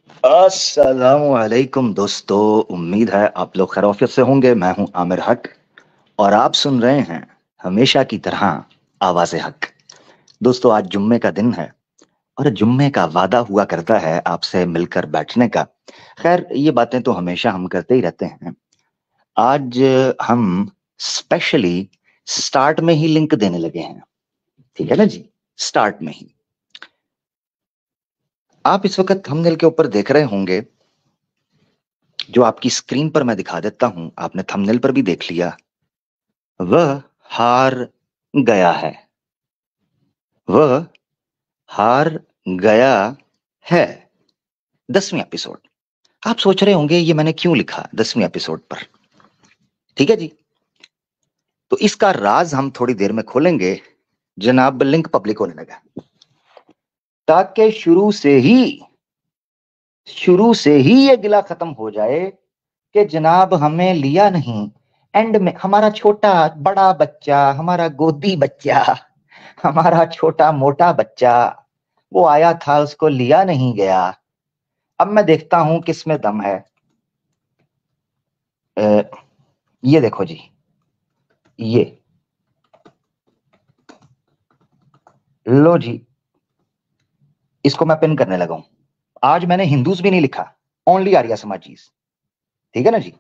अस्सलामुअलैकुम दोस्तों, उम्मीद है आप लोग खैरियत से होंगे। मैं हूं आमिर हक और आप सुन रहे हैं हमेशा की तरह आवाज़े हक। दोस्तों, आज जुम्मे का दिन है और जुम्मे का वादा हुआ करता है आपसे मिलकर बैठने का। खैर, ये बातें तो हमेशा हम करते ही रहते हैं। आज हम स्पेशली स्टार्ट में ही लिंक देने लगे हैं। ठीक है ना जी? स्टार्ट में ही आप इस वक्त थंबनेल के ऊपर देख रहे होंगे, जो आपकी स्क्रीन पर मैं दिखा देता हूं। आपने थंबनेल पर भी देख लिया। वह हार गया है। वह हार गया है। 10वीं एपिसोड। आप सोच रहे होंगे ये मैंने क्यों लिखा 10वीं एपिसोड पर। ठीक है जी। तो इसका राज हम थोड़ी देर में खोलेंगे। जनाब, लिंक पब्लिक होने लगा ताकि शुरू से ही ये गिला खत्म हो जाए कि जनाब हमें लिया नहीं। एंड में हमारा छोटा बड़ा बच्चा, हमारा गोदी बच्चा, हमारा छोटा मोटा बच्चा वो आया था, उसको लिया नहीं गया। अब मैं देखता हूं किसमें दम है। अ, ये देखो जी, ये लो जी, इसको मैं पिन करने लगा हूं। आज मैंने हिंदूज भी नहीं लिखा, ओनली आर्या समाजीज। ठीक है ना जी?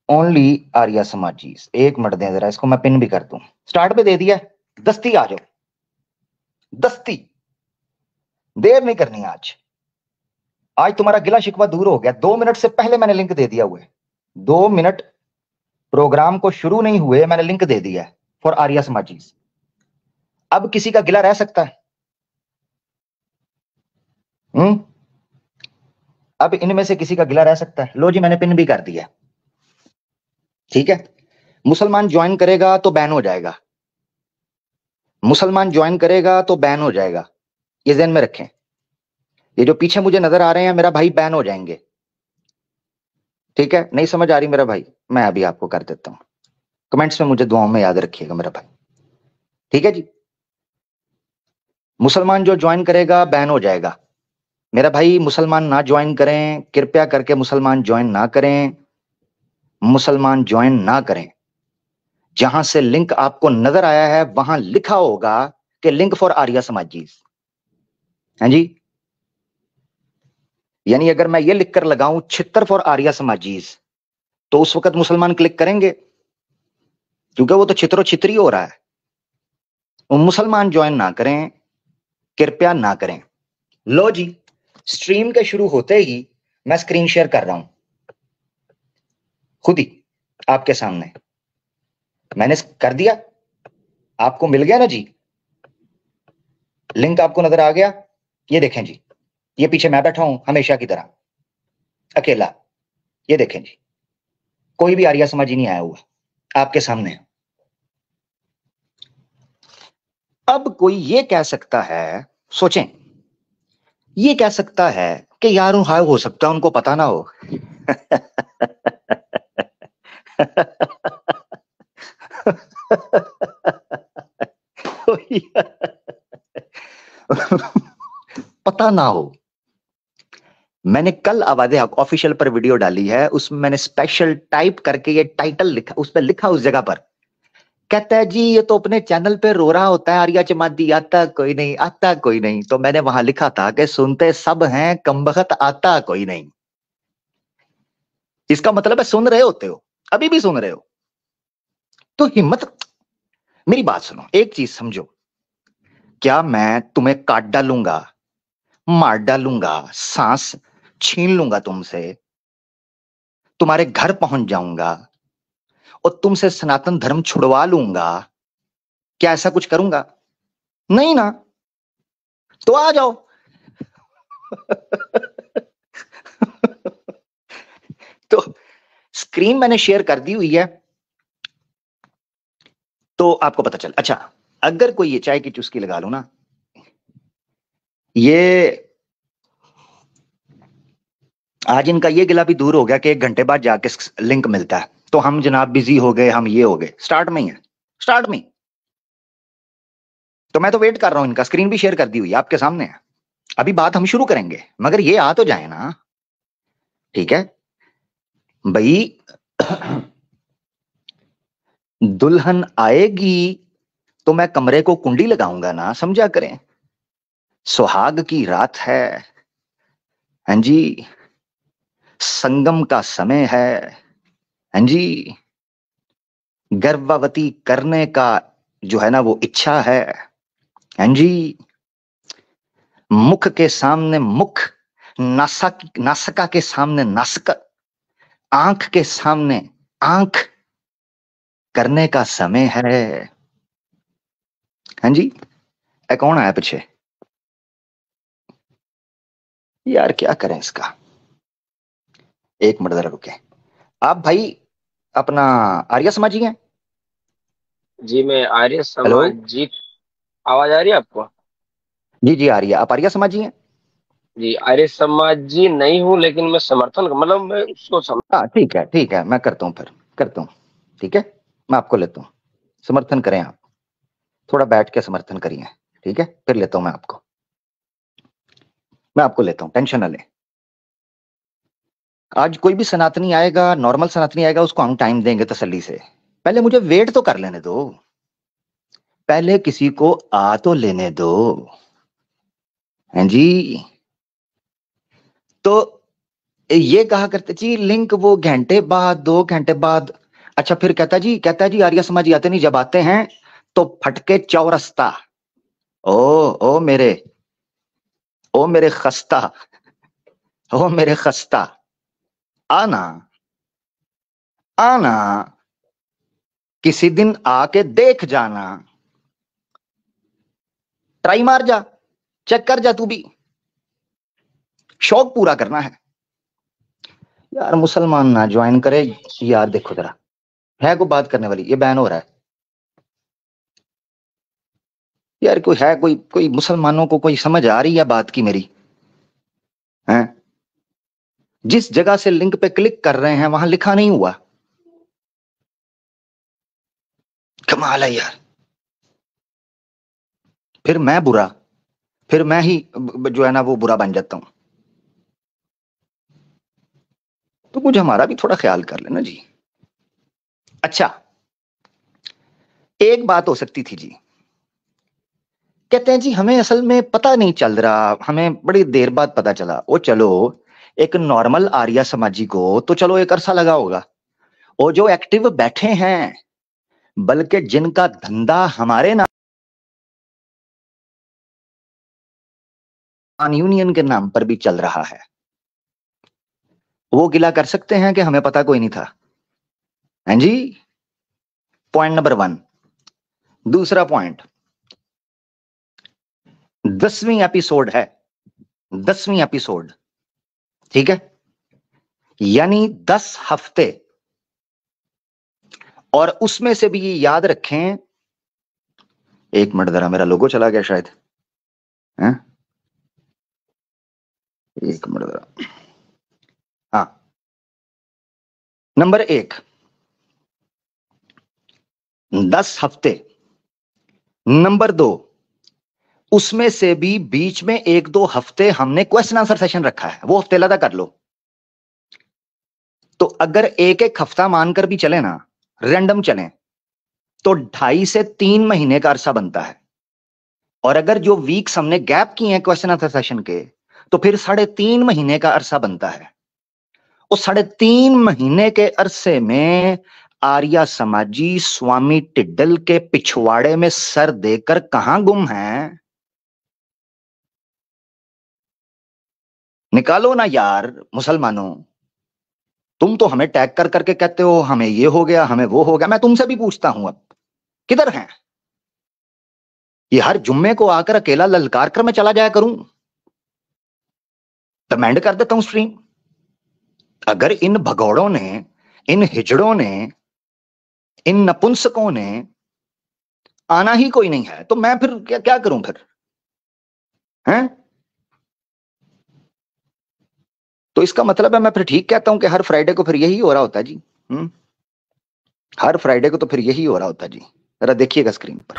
ओनली आर्या समाजीज। एक मिनट दें जरा, इसको मैं पिन भी कर दूं। स्टार्ट पे दे दिया। दस्ती आ जाओ, दस्ती। देर नहीं करनी आज। आज तुम्हारा गिला शिकवा दूर हो गया। 2 मिनट से पहले मैंने लिंक दे दिया हुआ है। 2 मिनट प्रोग्राम को शुरू नहीं हुए मैंने लिंक दे दिया है फॉर आर्या समाजीज। अब किसी का गिला रह सकता है? हम्म अब इनमें से किसी का गिला रह सकता है? लो जी, मैंने पिन भी कर दिया। ठीक है। मुसलमान ज्वाइन करेगा तो बैन हो जाएगा। मुसलमान ज्वाइन करेगा तो बैन हो जाएगा। ये ध्यान में रखें। ये जो पीछे मुझे नजर आ रहे हैं मेरा भाई, बैन हो जाएंगे। ठीक है? नहीं समझ आ रही मेरा भाई? मैं अभी आपको कर देता हूं। कमेंट्स में मुझे दुआओं में याद रखिएगा मेरा भाई। ठीक है जी? मुसलमान जो ज्वाइन करेगा बैन हो जाएगा। मेरा भाई, मुसलमान ना ज्वाइन करें, कृपया करके मुसलमान ज्वाइन ना करें। मुसलमान ज्वाइन ना करें। जहां से लिंक आपको नजर आया है वहां लिखा होगा कि लिंक फॉर आर्या समाजीज। हैं जी? यानी अगर मैं ये लिखकर लगाऊं छितर फॉर आर्या समाजीज, तो उस वक्त मुसलमान क्लिक करेंगे, क्योंकि वो तो छितरो छितरी हो रहा है। वो मुसलमान ज्वाइन ना करें, कृपया ना करें। लो जी, स्ट्रीम के शुरू होते ही मैं स्क्रीन शेयर कर रहा हूं, खुद ही आपके सामने। मैंने कर दिया। आपको मिल गया ना जी? लिंक आपको नजर आ गया? ये देखें जी, ये पीछे मैं बैठा हूं हमेशा की तरह, अकेला। ये देखें जी, कोई भी आर्या समाजी नहीं आया हुआ, आपके सामने है। अब कोई ये कह सकता है, सोचें, ये कह सकता है कि यार हाय, हो सकता है उनको पता ना हो। पता ना हो। मैंने कल आवाज़े हक ऑफिशियल पर वीडियो डाली है, उसमें मैंने स्पेशल टाइप करके ये टाइटल लिखा, उस पर लिखा उस जगह पर, कहता है जी ये तो अपने चैनल पे रो रहा होता है, आर्या चमादी आता कोई नहीं, आता कोई नहीं। तो मैंने वहां लिखा था कि सुनते सब हैं, कमबख्त आता कोई नहीं। इसका मतलब है सुन रहे होते हो, अभी भी सुन रहे हो, तो हिम्मत। मेरी बात सुनो, एक चीज समझो। क्या मैं तुम्हें काट डालूंगा, मार डालूंगा, सांस छीन लूंगा तुमसे, तुम्हारे घर पहुंच जाऊंगा और तुमसे सनातन धर्म छुड़वा लूंगा? क्या ऐसा कुछ करूंगा? नहीं ना। तो आ जाओ। तो स्क्रीन मैंने शेयर कर दी हुई है, तो आपको पता चल। अच्छा, अगर कोई ये चाय की चुस्की लगा लो ना, ये आज इनका ये गिला भी दूर हो गया कि 1 घंटे बाद जाके लिंक मिलता है, तो हम जनाब बिजी हो गए, हम ये हो गए। स्टार्ट में ही है, स्टार्ट में। तो मैं तो वेट कर रहा हूं, इनका स्क्रीन भी शेयर कर दी हुई है आपके सामने है। अभी बात हम शुरू करेंगे, मगर ये आ तो जाए ना। ठीक है भाई, दुल्हन आएगी तो मैं कमरे को कुंडी लगाऊंगा ना, समझा करें। सुहाग की रात है, हाँ जी, संगम का समय है, हाँ जी, गर्भवती करने का जो है ना वो इच्छा है, हाँ जी, मुख के सामने मुख, नासिका के सामने नासिका, आंख के सामने आंख करने का समय है, हाँ जी। कौन आया पीछे यार, क्या करें इसका। एक मिनट जरा रुके। आप भाई अपना आर्य समाजी हैं? जी मैं आर्य हेलो। समाज जी। आवाज आ रही है आपको? जी जी, आर्य, आप आर्य समाजी हैं? जी आर्य समाज जी नहीं हूँ, लेकिन मैं समर्थन मतलब मैं उसको हाँ ठीक है ठीक है, मैं करता हूँ, फिर करता हूँ। ठीक है, मैं आपको लेता हूँ। समर्थन करें आप, थोड़ा बैठ के समर्थन करिए। ठीक है, फिर लेता हूँ मैं आपको लेता हूँ, टेंशन ना लें। आज कोई भी सनातनी आएगा, नॉर्मल सनातनी आएगा, उसको हम टाइम देंगे तसल्ली से। पहले मुझे वेट तो कर लेने दो, पहले किसी को आ तो लेने दो, हाँ जी। तो ये कहा करते जी लिंक वो घंटे बाद, 2 घंटे बाद। अच्छा, फिर कहता जी आर्य समाजी आते नहीं, जब आते हैं तो फटके चौरस्ता। ओ ओ मेरे, ओ मेरे खस्ता, ओ मेरे खस्ता, आना आना, किसी दिन आके देख जाना, ट्राई मार जा, चेक कर जा तू भी, शौक पूरा करना है यार। मुसलमान ना ज्वाइन करे यार, देखो जरा, है कोई बात करने वाली? ये बैन हो रहा है यार। कोई है, कोई कोई मुसलमानों को कोई समझ आ रही है बात की मेरी? है, जिस जगह से लिंक पे क्लिक कर रहे हैं वहां लिखा नहीं हुआ। कमाल है यार। फिर मैं बुरा, फिर मैं ही जो है ना वो बुरा बन जाता हूं। तो कुछ हमारा भी थोड़ा ख्याल कर लेना जी। अच्छा, एक बात हो सकती थी जी। कहते हैं जी हमें असल में पता नहीं चल रहा, हमें बड़ी देर बाद पता चला। वो चलो, एक नॉर्मल आर्या समाजी को तो चलो एक अरसा लगा होगा, और जो एक्टिव बैठे हैं, बल्कि जिनका धंधा हमारे नाम यूनियन के नाम पर भी चल रहा है, वो गिला कर सकते हैं कि हमें पता कोई नहीं था। हैं जी, पॉइंट नंबर 1। दूसरा पॉइंट, 10वीं एपिसोड है, 10वीं एपिसोड, ठीक है, यानी 10 हफ्ते। और उसमें से भी ये याद रखें, एक मिनट जरा, मेरा लोगो चला गया शायद, है? एक मिनट जरा। हाँ, नंबर 1, 10 हफ्ते। नंबर 2, उसमें से भी बीच में 1-2 हफ्ते हमने क्वेश्चन आंसर सेशन रखा है, वो हफ्ते लदा कर लो। तो अगर एक एक हफ्ता मानकर भी चले ना, रैंडम चले, तो 2.5 से 3 महीने का अरसा बनता है। और अगर जो वीक्स हमने गैप किए हैं क्वेश्चन आंसर सेशन के, तो फिर 3.5 महीने का अरसा बनता है। उस 3.5 महीने के अरसे में आर्या समाजी स्वामी टिड्डल के पिछवाड़े में सर देकर कहां गुम है? निकालो ना यार मुसलमानों। तुम तो हमें टैग कर करके कहते हो हमें ये हो गया, हमें वो हो गया। मैं तुमसे भी पूछता हूं, अब किधर हैं ये? हर जुम्मे को आकर अकेला ललकार कर मैं चला जाया करूं? कमेंट कर देता हूं स्ट्रीम। अगर इन भगौड़ों ने, इन हिजड़ों ने, इन नपुंसकों ने आना ही कोई नहीं है, तो मैं फिर क्या क्या करूं फिर? हैं? तो इसका मतलब है मैं फिर ठीक कहता हूं कि हर फ्राइडे को फिर यही हो रहा होता है जी। हर फ्राइडे को तो फिर यही हो रहा होता है जी। जरा देखिएगा स्क्रीन पर।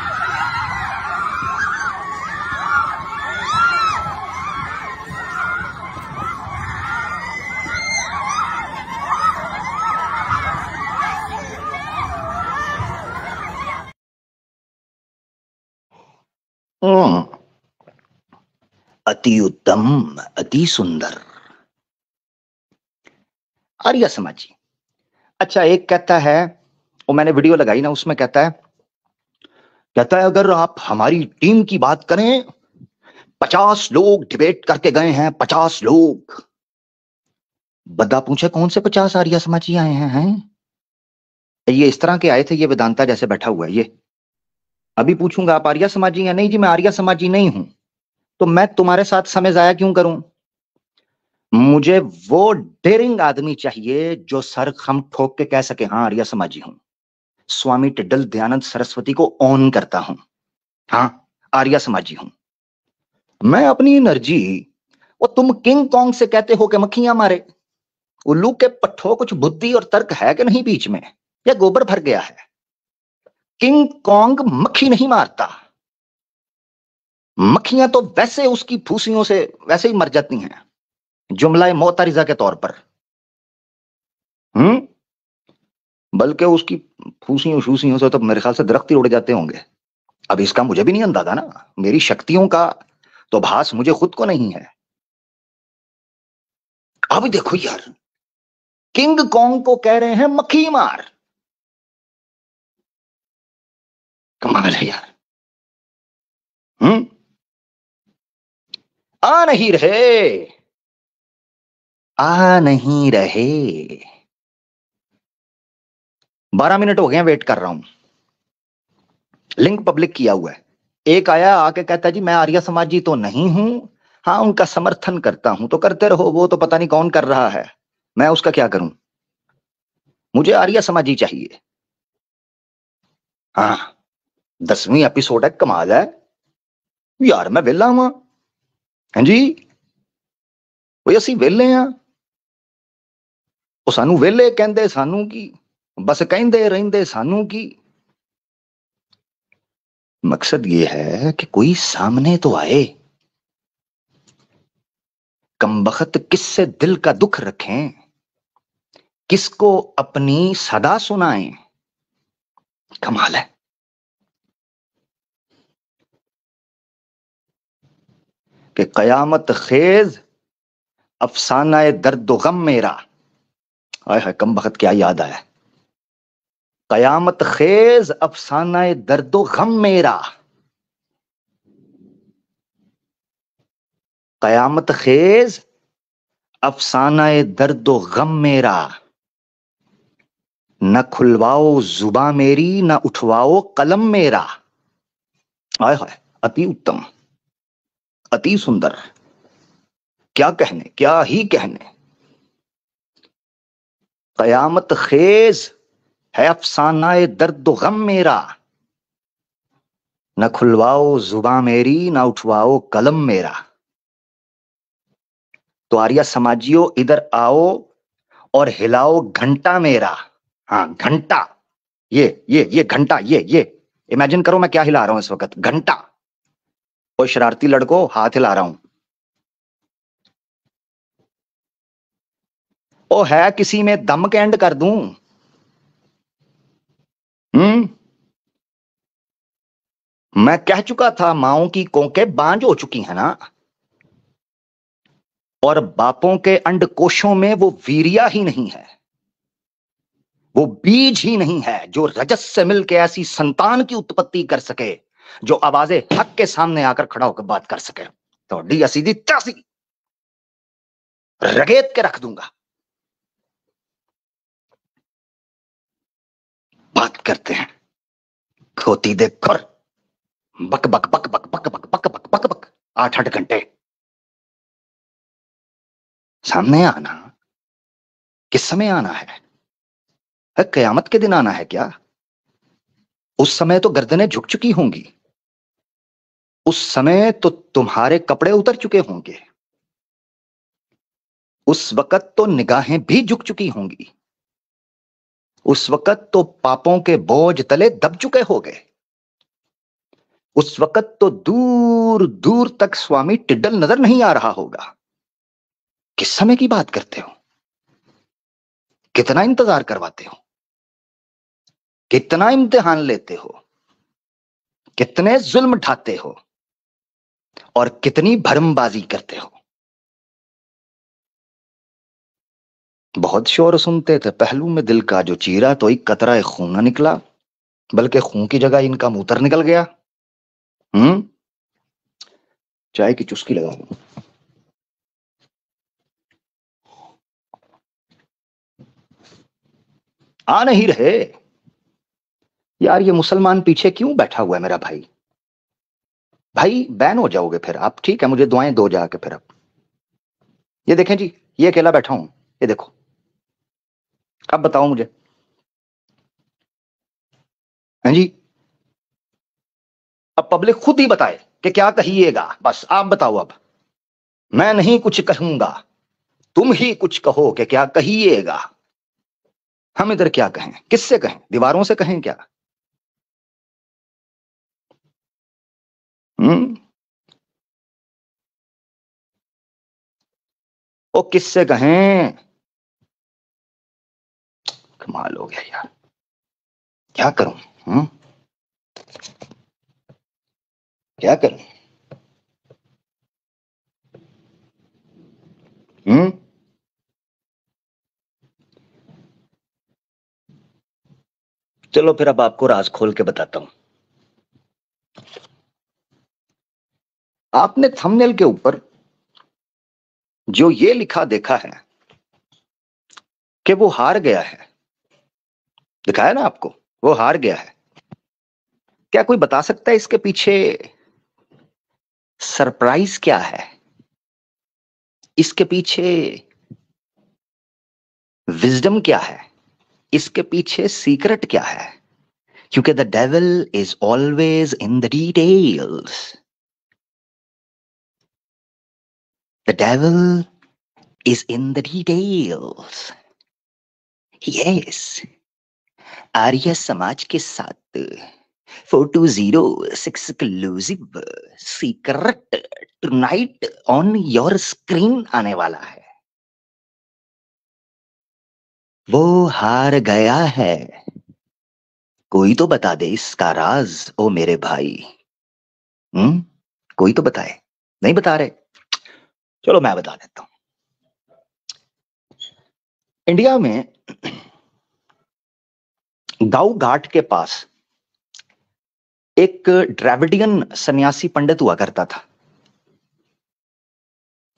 अति उत्तम, अति सुंदर। आर्य समाजी। अच्छा, एक कहता है, वो मैंने वीडियो लगाई ना, उसमें कहता है अगर आप हमारी टीम की बात करें, 50 लोग डिबेट करके गए हैं, 50 लोग। बद्दा पूछे कौन से 50 आर्य समाजी आए हैं? ये इस तरह के आए थे, ये वेदांता जैसे बैठा हुआ है ये। अभी पूछूंगा आप आर्य समाजी हैं? नहीं जी, मैं आर्य समाजी नहीं हूं। तो मैं तुम्हारे साथ समय जाया क्यों करूं? मुझे वो डेयरिंग आदमी चाहिए जो सर खम ठोक के कह सके हाँ आर्य समाजी हूं। स्वामी टिड्डल दयानंद सरस्वती को ऑन करता हूं, हाँ आर्य समाजी हूं। मैं अपनी एनर्जी, वो तुम किंग कॉन्ग से कहते हो कि मक्खियां मारे, उल्लू के पट्ठों, कुछ बुद्धि और तर्क है कि नहीं बीच में, या गोबर भर गया है? किंग कॉन्ग मक्खी नहीं मारता। मक्खियां तो वैसे उसकी फूसियों से वैसे ही मर जाती हैं, जुमला मोतारिजा के तौर पर। बल्कि उसकी फूसियों शूसियों से तो मेरे ख्याल से दरख्त ही उड़ जाते होंगे। अब इसका मुझे भी नहीं अंदाजा ना, मेरी शक्तियों का तो भास मुझे खुद को नहीं है। अब देखो यार, किंग कॉन्ग को कह रहे हैं मक्खी मार। कमाल है यार। आ नहीं रहे, आ नहीं रहे। 12 मिनट हो गए, वेट कर रहा हूं। लिंक पब्लिक किया हुआ है। एक आया आके कहता जी मैं आर्य समाजी तो नहीं हूं, हाँ उनका समर्थन करता हूं। तो करते रहो, वो तो पता नहीं कौन कर रहा है, मैं उसका क्या करूं? मुझे आर्य समाजी चाहिए। हाँ, 10वीं एपिसोड है, कमाल है यार। मैं वेला हूं, हाँ जी, वो असी वेले हैं। ਉਹ ਸਾਨੂੰ ਵਿਹਲੇ ਕਹਿੰਦੇ, ਸਾਨੂੰ ਕੀ, बस ਕਹਿੰਦੇ ਰਹਿੰਦੇ ਸਾਨੂੰ ਕੀ। मकसद ये है कि कोई सामने तो आए, कमबख्त किससे दिल का दुख रखें, किसको अपनी सदा सुनाएं। कमाल है। कि कयामत खेज अफसाना दर्द गम मेरा। आय हाय, कमबख्त क्या याद आया। कयामत खेज अफसाना दर्द गम मेरा, कयामत खेज अफसाना दर्द गम मेरा। न खुलवाओ जुबा मेरी, न उठवाओ कलम मेरा। आय हाय, अति उत्तम, अति सुंदर। क्या कहने, क्या ही कहने। कयामत खेज है अफसाना दर्द गम मेरा, न खुलवाओ जुबा मेरी, न उठवाओ कलम मेरा। तो आर्य समाजियों इधर आओ और हिलाओ घंटा मेरा। हाँ घंटा, ये घंटा, ये इमेजिन करो मैं क्या हिला रहा हूं इस वक्त, घंटा। और शरारती लड़कों, हाथ हिला रहा हूं। ओ है किसी में दम के एंड कर दूं? मैं कह चुका था माओ की कोंकें बांझ हो चुकी है ना, और बापों के अंडकोशों में वो वीर्या ही नहीं है, वो बीज ही नहीं है जो रजस से मिलकर ऐसी संतान की उत्पत्ति कर सके जो आवाजें हक के सामने आकर खड़ा होकर बात कर सके। तो डी सीधी तासी रगेत के रख दूंगा। बात करते हैं खोती दे खुर, बक बक बक बक बक बक बक बक बक बक 8-8 घंटे सामने आना। किस समय आना है? कयामत के दिन आना है क्या? उस समय तो गर्दनें झुक चुकी होंगी, उस समय तो तुम्हारे कपड़े उतर चुके होंगे, उस वक्त तो निगाहें भी झुक चुकी होंगी, उस वक्त तो पापों के बोझ तले दब चुके होंगे, उस वक्त तो दूर दूर तक स्वामी टिड्डल नजर नहीं आ रहा होगा। किस समय की बात करते हो? कितना इंतजार करवाते हो, कितना इम्तिहान लेते हो, कितने जुल्म ढाते हो, और कितनी भरमबाजी करते हो। बहुत शोर सुनते थे, पहलू में दिल का जो चीरा तो एक कतरा खून न निकला, बल्कि खून की जगह इनका मूत्र निकल गया। चाय की चुस्की लगा लो। आ नहीं रहे यार, ये मुसलमान पीछे क्यों बैठा हुआ है मेरा भाई? भाई बैन हो जाओगे फिर आप। ठीक है, मुझे दुआएं दो जाके फिर। अब ये देखें जी, ये अकेला बैठा हूं, ये देखो। अब बताओ मुझे, हैं जी? अब पब्लिक खुद ही बताए कि क्या कहिएगा। बस आप बताओ। अब मैं नहीं कुछ कहूंगा, तुम ही कुछ कहो कि क्या कहिएगा। हम इधर क्या कहें, किससे कहें? दीवारों से कहें क्या? ओ किससे कहें? कमाल हो गया यार, क्या करूं? क्या करूं? चलो फिर अब आपको राज खोल के बताता हूं। आपने थंबनेल के ऊपर जो ये लिखा देखा है कि वो हार गया है, दिखाया ना आपको? वो हार गया है। क्या कोई बता सकता है इसके पीछे सरप्राइज क्या है? इसके पीछे विजडम क्या है? इसके पीछे सीक्रेट क्या है? क्योंकि the devil is always in the details. The devil is in the details. Yes, Arya Samaj के साथ 420 exclusive secret tonight on your screen आने वाला है। वो हार गया है। कोई तो बता दे इसका राज, ओ मेरे भाई। कोई तो बताए। नहीं बता रहे? चलो मैं बता देता हूं। इंडिया में गांव घाट के पास एक द्रविडियन सन्यासी पंडित हुआ करता था।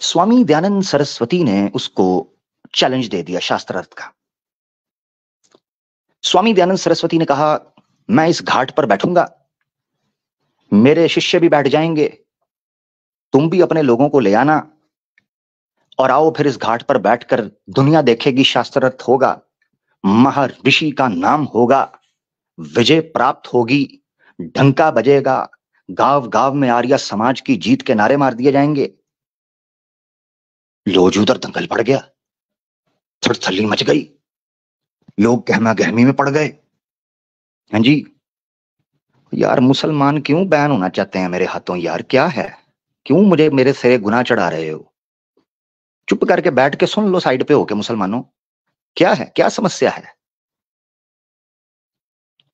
स्वामी दयानंद सरस्वती ने उसको चैलेंज दे दिया शास्त्रार्थ का। स्वामी दयानंद सरस्वती ने कहा, मैं इस घाट पर बैठूंगा, मेरे शिष्य भी बैठ जाएंगे, तुम भी अपने लोगों को ले आना, और आओ फिर इस घाट पर बैठकर दुनिया देखेगी, शास्त्रार्थ होगा, महर्षि का नाम होगा, विजय प्राप्त होगी, डंका बजेगा, गांव गांव में आर्य समाज की जीत के नारे मार दिए जाएंगे। लोग उधर दंगल पड़ गया, थड़थल्ली मच गई, लोग गहमा गहमी में पड़ गए। हाँ जी, यार मुसलमान क्यों बैन होना चाहते हैं मेरे हाथों? यार क्या है, क्यों मुझे मेरे से गुनाह चढ़ा रहे हो? चुप करके बैठ के सुन लो साइड पे होके मुसलमानों, क्या है, क्या समस्या है?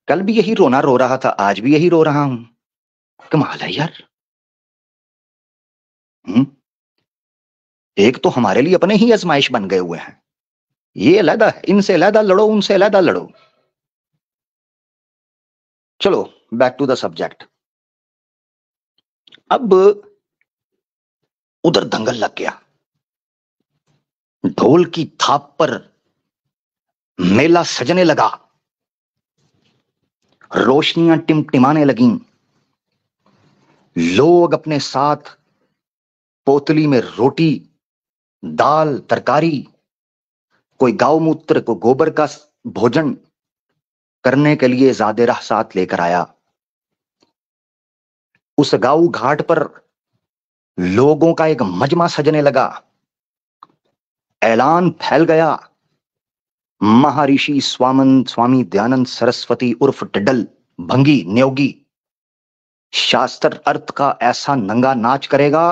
कल भी यही रोना रो रहा था, आज भी यही रो रहा हूं। कमाल है यार। एक तो हमारे लिए अपने ही आजमाइश बन गए हुए हैं, ये अलहदा है, इनसे अलहदा लड़ो, उनसे अलहदा लड़ो। चलो बैक टू द सब्जेक्ट। अब उधर दंगल लग गया, ढोल की थाप पर मेला सजने लगा, रोशनियां टिमटिमाने लगीं, लोग अपने साथ पोतली में रोटी, दाल, तरकारी, कोई गौमूत्र को गोबर का भोजन करने के लिए ज़ादेरा साथ लेकर आया। उस गांव घाट पर लोगों का एक मजमा सजने लगा, ऐलान फैल गया, महर्षि स्वामी दयानंद सरस्वती उर्फ टिड्डल भंगी न्योगी शास्त्र अर्थ का ऐसा नंगा नाच करेगा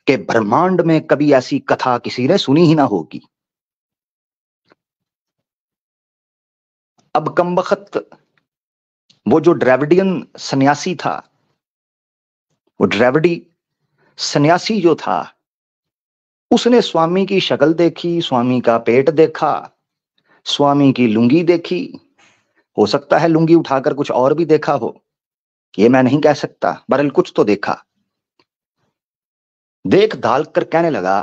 कि ब्रह्मांड में कभी ऐसी कथा किसी ने सुनी ही ना होगी। अब कमबख्त वो जो द्रविडियन सन्यासी था, वो द्रविडी सन्यासी जो था उसने स्वामी की शक्ल देखी, स्वामी का पेट देखा, स्वामी की लुंगी देखी, हो सकता है लुंगी उठाकर कुछ और भी देखा हो, ये मैं नहीं कह सकता, बहरहाल कुछ तो देखा। देख दाल कर कहने लगा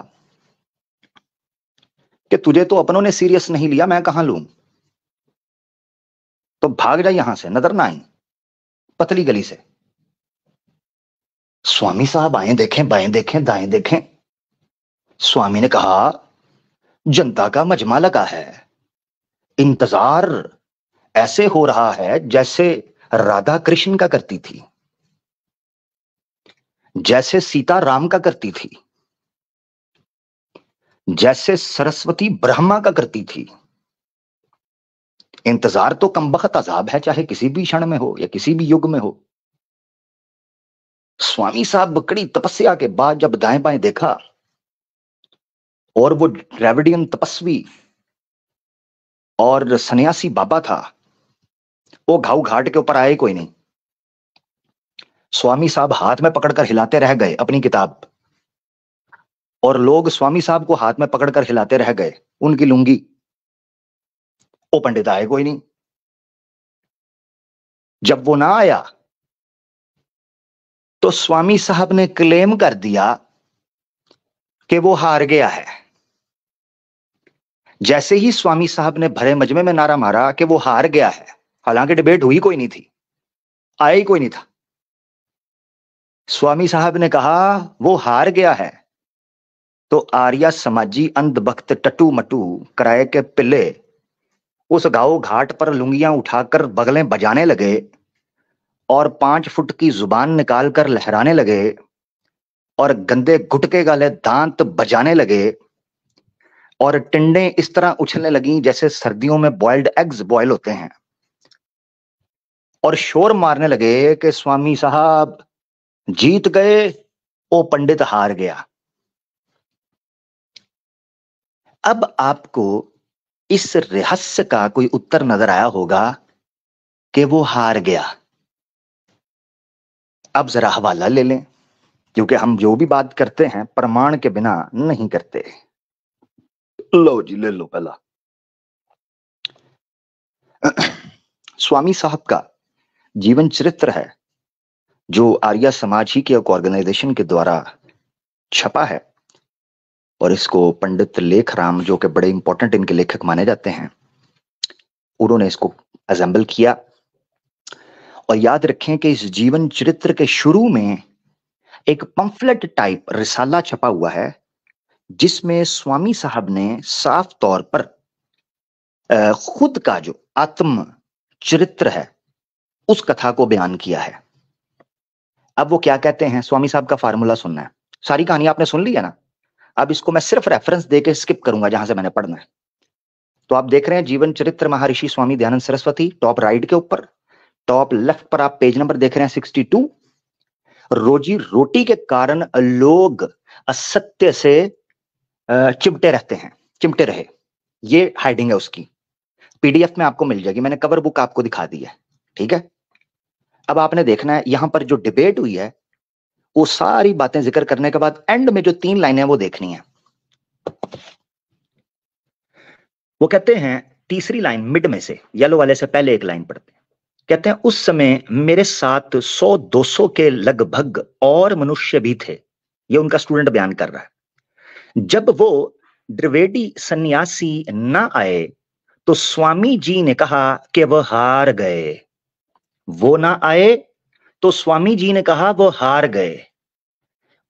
कि तुझे तो अपनों ने सीरियस नहीं लिया, मैं कहां लूं, तो भाग जा यहां से, नजर ना आई पतली गली से। स्वामी साहब आए देखें, बाएं देखें, दाएं देखें। स्वामी ने कहा जनता का मजमा लगा है, इंतजार ऐसे हो रहा है जैसे राधा कृष्ण का करती थी, जैसे सीता राम का करती थी, जैसे सरस्वती ब्रह्मा का करती थी। इंतजार तो कमबख्त अजाब है, चाहे किसी भी क्षण में हो या किसी भी युग में हो। स्वामी साहब बड़ी तपस्या के बाद जब दाएं बाएं देखा और वो द्रविडियन तपस्वी और सन्यासी बाबा था, वो घाव घाट के ऊपर आए कोई नहीं। स्वामी साहब हाथ में पकड़कर हिलाते रह गए अपनी किताब, और लोग स्वामी साहब को हाथ में पकड़कर हिलाते रह गए उनकी लुंगी। वो पंडित आए कोई नहीं। जब वो ना आया तो स्वामी साहब ने क्लेम कर दिया कि वो हार गया है। जैसे ही स्वामी साहब ने भरे मजमे में नारा मारा कि वो हार गया है, हालांकि डिबेट हुई कोई नहीं थी, आया ही कोई नहीं था, स्वामी साहब ने कहा वो हार गया है, तो आर्या समाजी अंधभक्त टटू मटू कराए के पिल्ले उस गांव घाट पर लुंगियां उठाकर बगलें बजाने लगे और 5 फुट की जुबान निकालकर लहराने लगे और गंदे गुटके गाले दांत बजाने लगे और टिंडे इस तरह उछलने लगी जैसे सर्दियों में बॉइल्ड एग्स बॉयल होते हैं, और शोर मारने लगे कि स्वामी साहब जीत गए, वो पंडित हार गया। अब आपको इस रहस्य का कोई उत्तर नजर आया होगा कि वो हार गया। अब जरा हवाला ले लें, क्योंकि हम जो भी बात करते हैं प्रमाण के बिना नहीं करते। लो जी, ले लो पहला। स्वामी साहब का जीवन चरित्र है जो आर्या समाज ही के एक ऑर्गेनाइजेशन के द्वारा छपा है, और इसको पंडित लेखराम, जो कि बड़े इंपॉर्टेंट इनके लेखक माने जाते हैं, उन्होंने इसको असेंबल किया। और याद रखें कि इस जीवन चरित्र के शुरू में एक पंफलेट टाइप रिसाला छपा हुआ है जिसमें स्वामी साहब ने साफ तौर पर खुद का जो आत्म चरित्र है उस कथा को बयान किया है। अब वो क्या कहते हैं, स्वामी साहब का फार्मूला सुनना है। सारी कहानी आपने सुन ली है ना, अब इसको मैं सिर्फ रेफरेंस देके स्किप करूंगा जहां से मैंने पढ़ना है। तो आप देख रहे हैं जीवन चरित्र महर्षि स्वामी दयानंद सरस्वती, टॉप राइट के ऊपर। टॉप लेफ्ट पर आप पेज नंबर देख रहे हैं 62। रोजी रोटी के कारण लोग असत्य से चिमटे रहते हैं, चिमटे रहे, ये हाइडिंग है उसकी। पीडीएफ में आपको मिल जाएगी, मैंने कवर बुक आपको दिखा दी है, ठीक है। अब आपने देखना है यहां पर जो डिबेट हुई है वो सारी बातें जिक्र करने के बाद एंड में जो 3 लाइनें वो देखनी है। वो कहते हैं, तीसरी लाइन मिड में से, येलो वाले से पहले एक लाइन पढ़ते हैं। कहते हैं उस समय मेरे साथ 100-200 के लगभग और मनुष्य भी थे। ये उनका स्टूडेंट बयान कर रहा है। जब वो द्विवेदी सन्यासी ना आए तो स्वामी जी ने कहा कि वह हार गए। वो ना आए तो स्वामी जी ने कहा वो हार गए।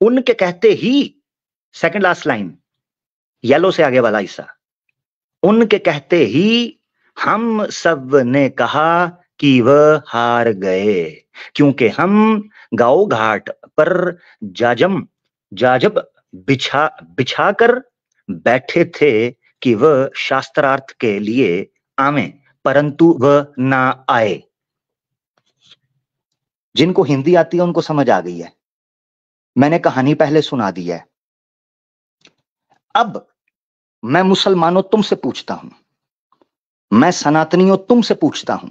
उनके कहते ही, सेकंड लास्ट लाइन, येलो से आगे वाला हिस्सा, उनके कहते ही हम सब ने कहा कि वह हार गए, क्योंकि हम गांव घाट पर जाजब बिछाकर बैठे थे कि वह शास्त्रार्थ के लिए आवे, परंतु वह ना आए। जिनको हिंदी आती है उनको समझ आ गई है, मैंने कहानी पहले सुना दी है। अब मैं मुसलमानों तुमसे पूछता हूं, मैं सनातनियों तुमसे पूछता हूं,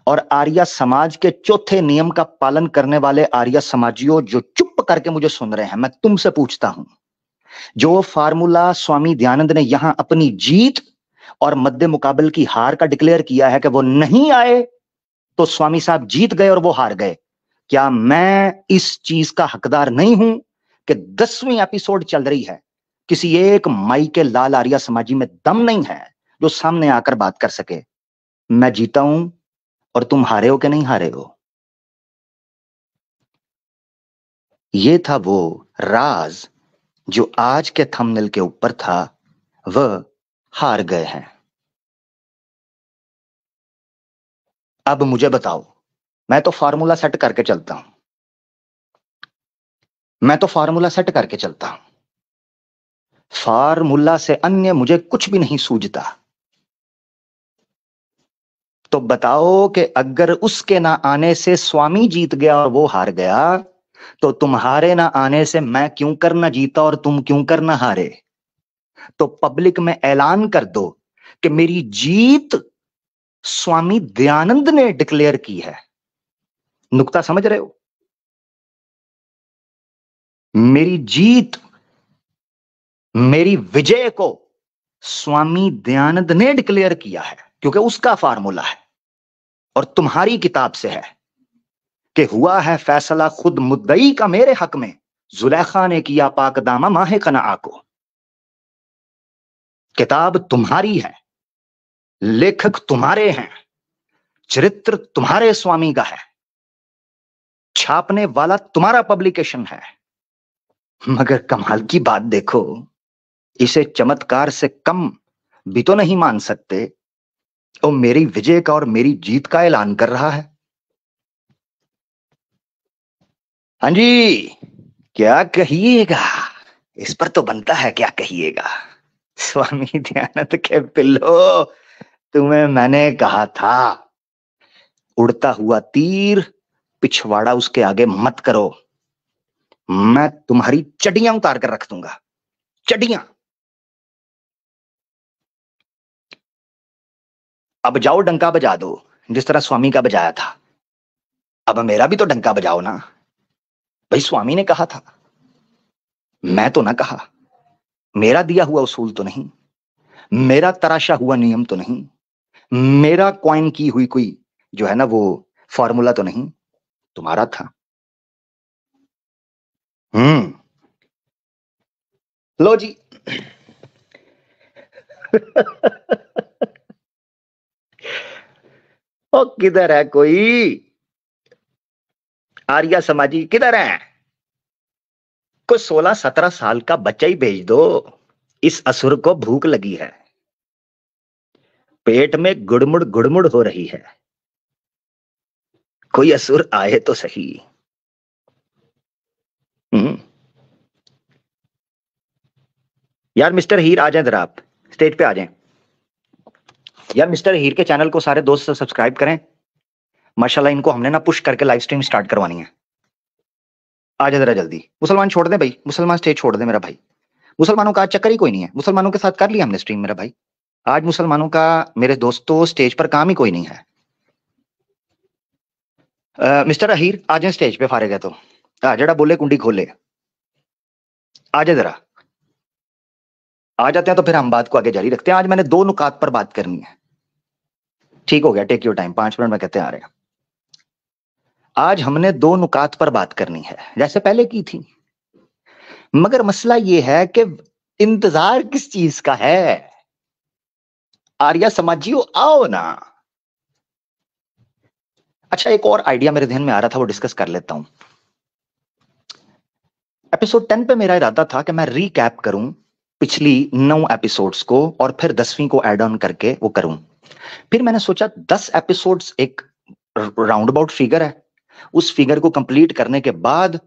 और आर्य समाज के चौथे नियम का पालन करने वाले आर्य समाजियों जो चुप करके मुझे सुन रहे हैं, मैं तुमसे पूछता हूं, जो फार्मूला स्वामी दयानंद ने यहां अपनी जीत और मध्य मुकाबल की हार का डिक्लेयर किया है कि वो नहीं आए तो स्वामी साहब जीत गए और वो हार गए, क्या मैं इस चीज का हकदार नहीं हूं कि 10वीं एपिसोड चल रही है, किसी एक माई के लाल आर्य समाजी में दम नहीं है जो सामने आकर बात कर सके? मैं जीता हूं और तुम हारे हो कि नहीं हारे हो? ये था वो राज जो आज के थंबनेल के ऊपर था, वह हार गए हैं। अब मुझे बताओ, मैं तो फार्मूला सेट करके चलता हूं, फार्मूला से अन्य मुझे कुछ भी नहीं सूझता। तो बताओ कि अगर उसके ना आने से स्वामी जीत गया और वो हार गया, तो तुम्हारे ना आने से मैं क्यों कर ना जीता और तुम क्यों कर ना हारे? तो पब्लिक में ऐलान कर दो कि मेरी जीत स्वामी दयानंद ने डिक्लेयर की है। नुक्ता समझ रहे हो? मेरी जीत, मेरी विजय को स्वामी दयानंद ने डिक्लेयर किया है, क्योंकि उसका फार्मूला है और तुम्हारी किताब से है कि हुआ है फैसला खुद मुद्दई का मेरे हक में, जुलेखा ने किया पाक दामा माहे कनाआ को। किताब तुम्हारी है, लेखक तुम्हारे हैं, चरित्र तुम्हारे स्वामी का है, छापने वाला तुम्हारा पब्लिकेशन है। मगर कमाल की बात देखो, इसे चमत्कार से कम भी तो नहीं मान सकते, वो मेरी विजय का और मेरी जीत का ऐलान कर रहा है। हाँ जी, क्या कहिएगा? इस पर तो बनता है क्या कहिएगा। स्वामी दयानंद के पिल्लो, तुम्हें मैंने कहा था, उड़ता हुआ तीर पिछवाड़ा उसके आगे मत करो, मैं तुम्हारी चड्डियां उतार कर रख दूंगा, चड्डियां। अब जाओ डंका बजा दो, जिस तरह स्वामी का बजाया था। अब मेरा भी तो डंका बजाओ ना भाई। स्वामी ने कहा था, मैं तो ना कहा, मेरा दिया हुआ उसूल तो नहीं, मेरा तराशा हुआ नियम तो नहीं, मेरा कॉइन की हुई कोई जो है ना वो फॉर्मूला तो नहीं, तुम्हारा था। लो जी। ओ किधर है कोई आर्य समाजी, किधर है? कोई 16-17 साल का बच्चा ही भेज दो, इस असुर को भूख लगी है, पेट में गुड़मुड़ गुड़मुड़ हो रही है, कोई असुर आए तो सही। यार मिस्टर हीर आ जाए जरा, आप स्टेज पे आ जाएं। यार मिस्टर हीर के चैनल को सारे दोस्त सब्सक्राइब करें, माशाल्लाह इनको हमने ना पुश करके लाइव स्ट्रीम स्टार्ट करवानी है। आ जाए जरा जल्दी। मुसलमान छोड़ दे भाई, मुसलमान स्टेज छोड़ दे मेरा भाई। मुसलमानों का आज चक्कर ही कोई नहीं है, मुसलमानों के साथ कर लिया हमने स्ट्रीम मेरा भाई। आज मुसलमानों का मेरे दोस्तों स्टेज पर काम ही कोई नहीं है। मिस्टर अहीर आ जाए स्टेज पे, फारेग है तो जड़ा बोले कुंडी खोले, आ जाए जरा। आ जाते हैं तो फिर हम बात को आगे जारी रखते हैं। आज मैंने 2 नुकात पर बात करनी है। ठीक हो गया, टेक योर टाइम, 5 मिनट में कहते आ रहे हैं। आज हमने 2 नुकात पर बात करनी है, जैसे पहले की थी, मगर मसला यह है कि इंतजार किस चीज का है? आर्या समाजियों आओ ना। अच्छा, एक और आइडिया मेरे ध्यान में आ रहा था, वो डिस्कस कर लेता हूं। एपिसोड 10 पे मेरा इरादा था कि मैं रीकैप करूं पिछली 9 एपिसोड्स को और फिर 10वीं को ऐड ऑन करके वो करूं। फिर मैंने सोचा 10 एपिसोड्स एक राउंड अबाउट फिगर है, उस फिगर को कंप्लीट करने के बाद